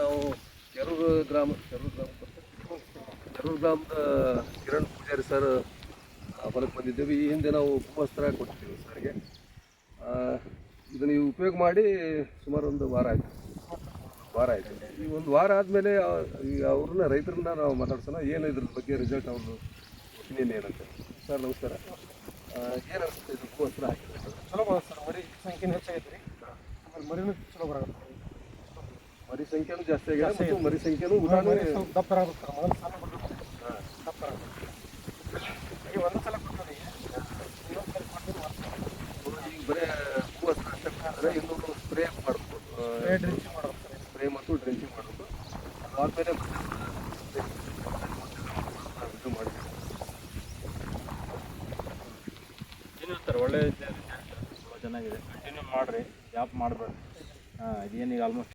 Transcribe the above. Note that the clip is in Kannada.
ನಾವು ಕೆರೂರು ಗ್ರಾಮದ ಕಿರಣ್ ಪೂಜಾರಿ ಸರ್ ಹೊಲಕ್ಕೆ ಬಂದಿದ್ದೇವೆ. ಈ ಹಿಂದೆ ನಾವು ಭೂವಸ್ತ್ರ ಕೊಟ್ಟಿದ್ದೀವಿ ಸರ್ಗೆ. ಇದನ್ನು ನೀವು ಉಪಯೋಗ ಮಾಡಿ ಸುಮಾರು ಒಂದು ವಾರ ಆಯಿತು. ಈ ಒಂದು ವಾರ ಆದಮೇಲೆ ಈಗ ಅವ್ರನ್ನ ರೈತರನ್ನ ನಾವು ಮಾತಾಡ್ಸೋಣ. ಏನು ಇದ್ರ ಬಗ್ಗೆ ರಿಸಲ್ಟ್ ಅವ್ರದ್ದು ಒಪಿನಿಯನ್ ಏನಂತೆ. ಸರ್ ನಮಸ್ಕಾರ. ಏನು ಅನಿಸುತ್ತೆ ಇದು ಭೂವಸ್ತ್ರ ಹಾಕಿದ್ರೆ? ಚಲೋ ಬರುತ್ತೆ ಸರ್. ಮರಿ ಸಂಖ್ಯೆನೂ ಹೆಚ್ಚಾಗೈತೆ ರೀ. ಆಮೇಲೆ ಮರಿನೂ ಚಲೋ ಬರುತ್ತೆ. ಮರಿ ಸಂಖ್ಯೆನೂ ಜಾಸ್ತಿ ಆಗಿದೆ ಮತ್ತು ಮರಿ ಸಂಖ್ಯೆನೂ ಸ್ವಲ್ಪ ದಪ್ಪ ಆಗುತ್ತೆ. ಮೊದಲು ಸಣ್ಣ ಬಿಡಬೇಕು, ದಪ್ಪ ಆಗುತ್ತೆ. ಈಗ ಒಂದು ಸಲ ಕೊಡ್ತಾರೆ, ಇನ್ನೊಂದು ಸಲ ಕೊಡ್ತೀನಿ. ಈಗ ಬರೀ ಭೂವಸ್ತ್ರ ಅಷ್ಟೇ ಕೊಟ್ಟಿದ್ರೆ ಇನ್ನೊಂದು ಸ್ಪ್ರೇ ಮಾಡಬೇಕು, ಡ್ರಿಂಚಿಂಗ್ ಮಾಡಬೇಕು ಸರ್. ಸ್ಪ್ರೇ ಮತ್ತು ಡ್ರೆಂಚಿಂಗ್ ಮಾಡಬೇಕು. ಅದಾದಮೇಲೆ ಇದು ಮಾಡಿ ಏನು ಸರ್, ಒಳ್ಳೆ ರಿಸಲ್ಟ್, ತುಂಬ ಚೆನ್ನಾಗಿದೆ. ಕಂಟಿನ್ಯೂ ಮಾಡಿರಿ, ಗ್ಯಾಪ್ ಮಾಡಬೇಡಿ. ಇದೇನೀಗ ಆಲ್ಮೋಸ್ಟ್